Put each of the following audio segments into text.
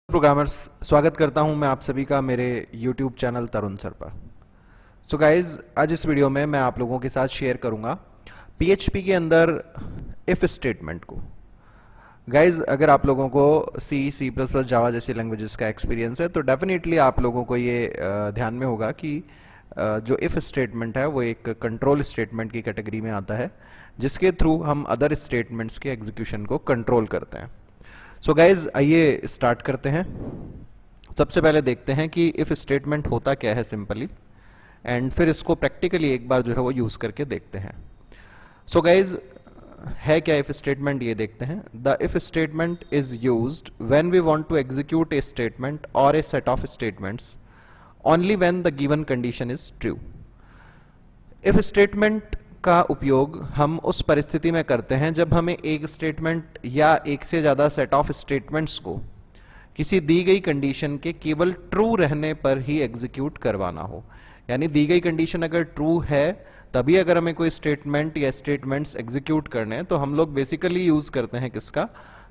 Programmers, स्वागत करता हूं मैं आप सभी का मेरे YouTube चैनल तरुण सर पर। सो गाइज, आज इस वीडियो में मैं आप लोगों के साथ शेयर करूंगा PHP के अंदर इफ स्टेटमेंट को। गाइज, अगर आप लोगों को C++, जावा जैसी लैंग्वेजेस का एक्सपीरियंस है तो डेफिनेटली आप लोगों को ये ध्यान में होगा कि जो इफ स्टेटमेंट है वो एक कंट्रोल स्टेटमेंट की कैटेगरी में आता है, जिसके थ्रू हम अदर स्टेटमेंट्स के एग्जीक्यूशन को कंट्रोल करते हैं। सो गाइज, आइए स्टार्ट करते हैं। सबसे पहले देखते हैं कि इफ स्टेटमेंट होता क्या है सिंपली, एंड फिर इसको प्रैक्टिकली एक बार जो है वो यूज करके देखते हैं। सो गाइज, है क्या इफ स्टेटमेंट, ये देखते हैं। The if statement is used when we want to execute a statement और a set of statements only when the given condition is true. If statement का उपयोग हम उस परिस्थिति में करते हैं जब हमें एक स्टेटमेंट या एक से ज़्यादा सेट ऑफ स्टेटमेंट्स को किसी दी गई कंडीशन के केवल ट्रू रहने पर ही एग्जीक्यूट करवाना हो। यानी दी गई कंडीशन अगर ट्रू है तभी अगर हमें कोई स्टेटमेंट या स्टेटमेंट्स एग्जीक्यूट करने हैं तो हम लोग बेसिकली यूज करते हैं किसका,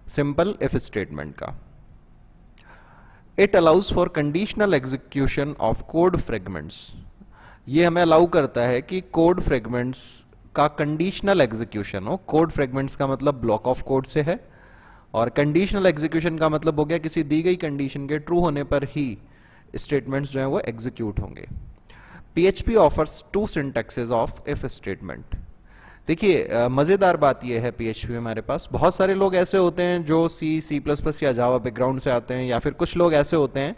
सिंपल इफ स्टेटमेंट का। It allows for conditional execution of code fragments. ये हमें अलाउ करता है कि कोड फ्रेगमेंट्स का कंडीशनल एग्जीक्यूशन हो। कोड फ्रेगमेंट्स का मतलब ब्लॉक ऑफ कोड से है, और कंडीशनल एग्जीक्यूशन का मतलब हो गया किसी दी गई कंडीशन के ट्रू होने पर ही स्टेटमेंट्स जो है वो एग्जीक्यूट होंगे। PHP offers two syntaxes of if statement. देखिए, मजेदार बात यह है PHP में हमारे पास बहुत सारे लोग ऐसे होते हैं जो C++ या जावा बैकग्राउंड से आते हैं, या फिर कुछ लोग ऐसे होते हैं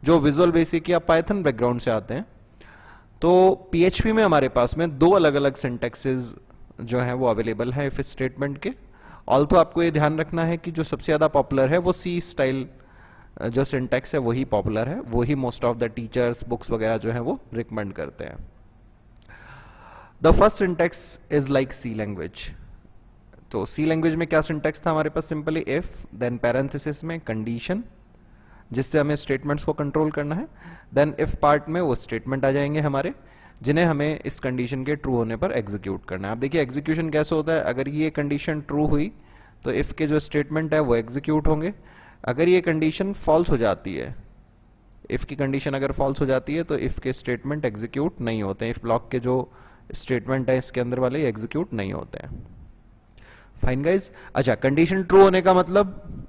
जो विजुअल बेसिक या पाइथन बैकग्राउंड से आते हैं। तो PHP में हमारे पास में दो अलग अलग सिंटैक्सेस जो हैं वो अवेलेबल हैं इफ स्टेटमेंट के। ऑल्सो आपको ये ध्यान रखना है कि जो सबसे ज़्यादा पॉपुलर है वो C स्टाइल जो सिंटैक्स है वही पॉपुलर है, वही most of the teachers books वगैरह जो है वो रिकमेंड करते हैं। The first syntax is like C language. तो C लैंग्वेज में क्या सिंटैक्स था हमारे पास, सिंपली इफ, देन पैरेंथेसिस में कंडीशन जिससे हमें स्टेटमेंट्स को कंट्रोल करना है, देन इफ पार्ट में वो स्टेटमेंट आ जाएंगे हमारे जिन्हें हमें इस कंडीशन के ट्रू होने पर एग्जीक्यूट करना है। आप देखिए एग्जीक्यूशन कैसे होता है, अगर ये कंडीशन ट्रू हुई तो इफ के जो स्टेटमेंट है वो एग्जीक्यूट होंगे। अगर ये कंडीशन फॉल्स हो जाती है, इफ की कंडीशन अगर फॉल्स हो जाती है तो इफ के स्टेटमेंट एग्जीक्यूट नहीं होते हैं। इफ ब्लॉक के जो स्टेटमेंट है इसके अंदर वाले एग्जीक्यूट नहीं होते हैं। Fine guys. अच्छा, कंडीशन ट्रू होने का मतलब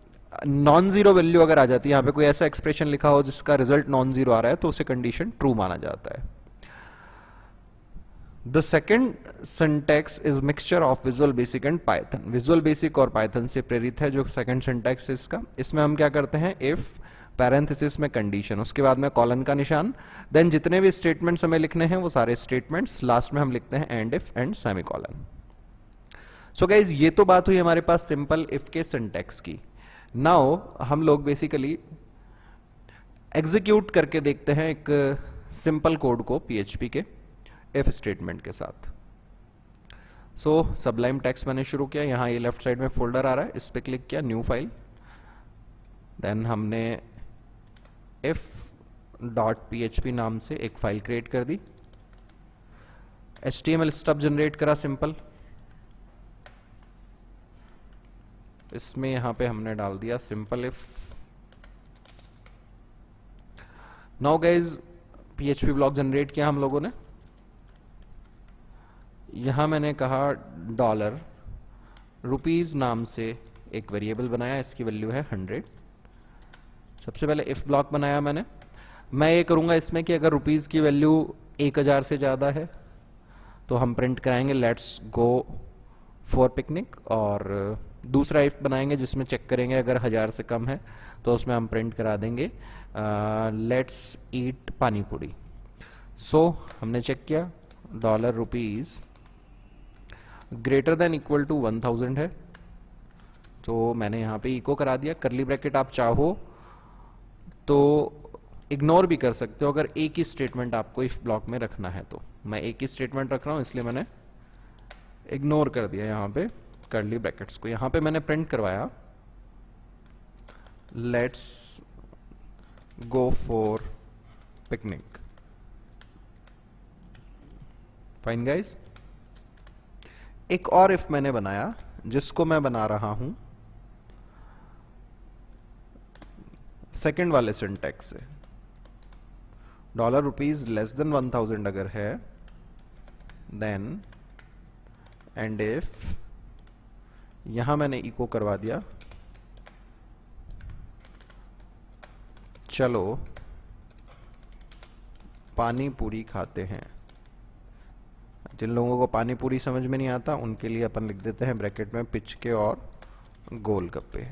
नॉन जीरो वैल्यू अगर आ जाती है, यहाँ पे कोई ऐसा एक्सप्रेशन लिखा हो जिसका रिजल्ट नॉन जीरो आ रहा है तो उसे कंडीशन ट्रू माना जाता है। The second syntax is mixture of visual basic and Python. Visual basic और पाइथन से प्रेरित है जो सेकेंड सिंटैक्स है इसका। इसमें हम क्या करते हैं, इफ पैरेंथेसिस में कंडीशन, उसके बाद में कॉलन का निशान, देन जितने भी स्टेटमेंट्स हमें लिखने हैं वो सारे स्टेटमेंट्स, लास्ट में हम लिखते हैं and if and semicolon. So guys, ये तो बात हुई हमारे पास सिंपल इफ के सिंटैक्स की। नाउ हम लोग बेसिकली एग्जीक्यूट करके देखते हैं एक सिंपल कोड को PHP के इफ स्टेटमेंट के साथ। सो सबलाइम टेक्स्ट मैंने शुरू किया, यहाँ ये लेफ्ट साइड में फोल्डर आ रहा है, इस पे क्लिक किया, न्यू फाइल, देन हमने if.php नाम से एक फाइल क्रिएट कर दी, HTML स्टब जनरेट करा सिंपल, इसमें यहां पे हमने डाल दिया simple if. Now guys, PHP block generate किया हम लोगों ने। यहां मैंने कहा $रुपीज नाम से एक वेरिएबल बनाया, इसकी वैल्यू है 100। सबसे पहले इफ ब्लॉक बनाया मैंने। मैं ये करूंगा इसमें कि अगर रुपीज की वैल्यू 1000 से ज्यादा है तो हम प्रिंट कराएंगे लेट्स गो फॉर पिकनिक, और दूसरा इफ बनाएंगे जिसमें चेक करेंगे अगर 1000 से कम है तो उसमें हम प्रिंट करा देंगे लेट्स ईट पानी पूरी। सो हमने चेक किया $rupees greater than equal to 1000 है, तो मैंने यहाँ पे इको करा दिया। करली ब्रैकेट आप चाहो तो इग्नोर भी कर सकते हो अगर एक ही स्टेटमेंट आपको इफ ब्लॉक में रखना है तो। मैं एक ही स्टेटमेंट रख रहा हूँ इसलिए मैंने इग्नोर कर दिया यहाँ पे कर्ली ब्रैकेट्स को। यहाँ पे मैंने प्रिंट करवाया let's go for picnic. Fine guys, एक और इफ मैंने बनाया जिसको मैं बना रहा हूं सेकंड वाले सिंटैक्स से, डॉलर रुपीज लेस देन 1000 अगर है, देन एंड इफ, यहां मैंने इको करवा दिया चलो पानी पूरी खाते हैं। जिन लोगों को पानी पूरी समझ में नहीं आता उनके लिए अपन लिख देते हैं ब्रैकेट में पिचके और गोलगप्पे।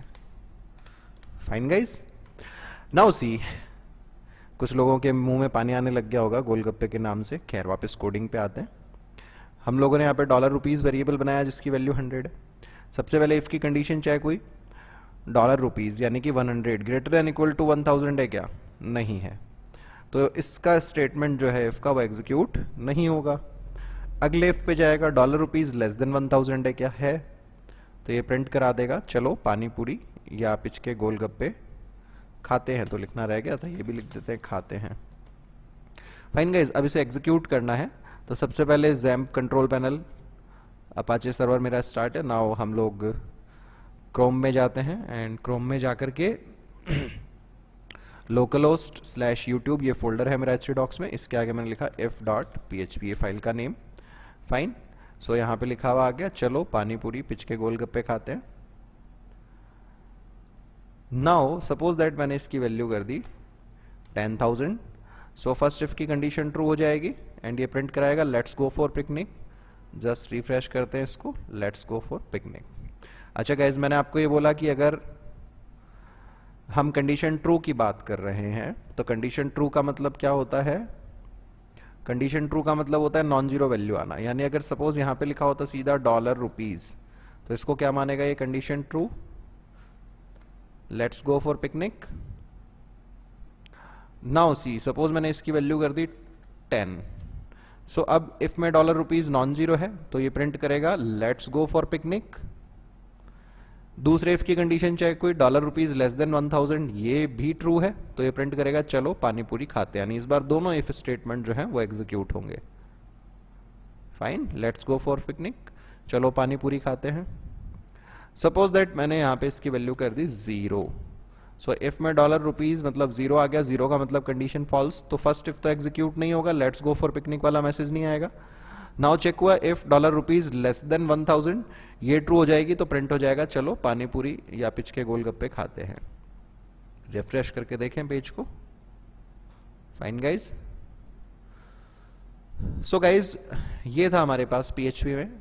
फाइन गाइस, नाउ सी, कुछ लोगों के मुंह में पानी आने लग गया होगा गोलगप्पे के नाम से। खैर वापस कोडिंग पे आते हैं। हम लोगों ने यहाँ पे डॉलर रुपीज वेरिएबल बनाया जिसकी वैल्यू 100 है। सबसे पहले इफ की कंडीशन चाहे कोई, डॉलर रुपीज यानी कि 100 ग्रेटर देन इक्वल टू 1000 है क्या? नहीं है, तो इसका स्टेटमेंट जो है इफ का वो एग्जीक्यूट नहीं होगा। अगले इफ पे जाएगा, डॉलर रुपीज लेस देन 1000 है क्या? है, तो ये प्रिंट करा देगा चलो पानी पूरी या पिचके गोलगप्पे खाते हैं। तो लिखना रह गया था, ये भी लिख देते हैं खाते हैं। फाइन गाइस, अब इसे एग्जीक्यूट करना है। तो सबसे पहले XAMPP control panel, Apache server मेरा स्टार्ट है। नाउ हम लोग क्रोम में जाते हैं एंड क्रोम में जाकर के localhost/youtube ये फोल्डर है मेरा htdocs में। इसके आगे मैंने लिखा f.php, ये फाइल का नेम। फाइन, सो यहाँ पे लिखा हुआ आ गया चलो पानी पूरी पिचके गोलगप्पे खाते हैं। नाउ सपोज दैट मैंने इसकी वैल्यू कर दी 10,000। सो फर्स्ट इफ की कंडीशन ट्रू हो जाएगी एंड ये प्रिंट कराएगा let's go for picnic. Just refresh करते हैं इसको, लेट्स गो फॉर पिकनिक। अच्छा गाइज, मैंने आपको ये बोला कि अगर हम कंडीशन ट्रू की बात कर रहे हैं तो कंडीशन ट्रू का मतलब क्या होता है? कंडीशन ट्रू का मतलब होता है नॉन जीरो वैल्यू आना। यानी अगर सपोज यहां पे लिखा होता सीधा डॉलर रुपीज, तो इसको क्या मानेगा ये condition true? Let's go for picnic. Now see, suppose मैंने इसकी वैल्यू कर दी 10। सो अब इफ में डॉलर रुपीज नॉन जीरो है तो ये प्रिंट करेगा लेट्स गो फॉर पिकनिक। दूसरे इफ की कंडीशन चाहे कोई, डॉलर रुपीज लेस देन 1000, ये भी ट्रू है तो ये प्रिंट करेगा चलो पानी पूरी खाते हैं। यानी इस बार दोनों इफ स्टेटमेंट जो है वो एग्जीक्यूट होंगे। Fine, let's go for picnic, चलो पानी पूरी खाते हैं। सपोज दैट मैंने यहाँ पे इसकी वैल्यू कर दी 0। सो इफ में डॉलर रुपीज मतलब 0 आ गया, 0 का मतलब कंडीशन फॉल्स, तो फर्स्ट इफ तो एग्जीक्यूट नहीं होगा, लेट्स गो फॉर पिकनिक वाला मैसेज नहीं आएगा। नाउ चेक हुआ if dollar rupees less than 1000, ये ट्रू हो जाएगी तो प्रिंट हो जाएगा चलो पानी पूरी या पिचके गोलगप्पे खाते हैं। रिफ्रेश करके देखें पेज को। फाइन गाइज, सो गाइज ये था हमारे पास PHP में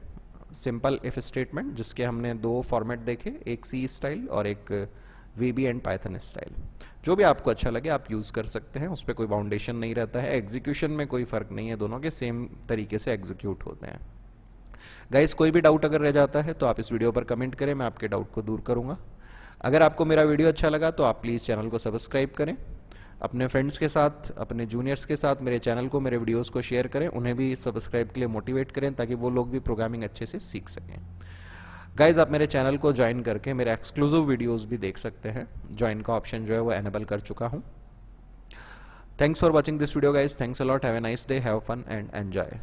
सिंपल इफ स्टेटमेंट, जिसके हमने दो फॉर्मेट देखे, एक C स्टाइल और एक VB एंड पाइथन स्टाइल। जो भी आपको अच्छा लगे आप यूज कर सकते हैं, उस पर कोई बाउंडेशन नहीं रहता है। एग्जीक्यूशन में कोई फर्क नहीं है, दोनों के सेम तरीके से एग्जीक्यूट होते हैं। गाइस, कोई भी डाउट अगर रह जाता है तो आप इस वीडियो पर कमेंट करें, मैं आपके डाउट को दूर करूंगा। अगर आपको मेरा वीडियो अच्छा लगा तो आप प्लीज़ चैनल को सब्सक्राइब करें, अपने फ्रेंड्स के साथ, अपने जूनियर्स के साथ मेरे चैनल को, मेरे वीडियोस को शेयर करें, उन्हें भी सब्सक्राइब के लिए मोटिवेट करें ताकि वो लोग भी प्रोग्रामिंग अच्छे से सीख सकें। गाइज, आप मेरे चैनल को ज्वाइन करके मेरे एक्सक्लूसिव वीडियोस भी देख सकते हैं। ज्वाइन का ऑप्शन जो है वो एनेबल कर चुका हूँ। Thanks for watching this video guys, thanks a lot, have a nice day, have fun and enjoy.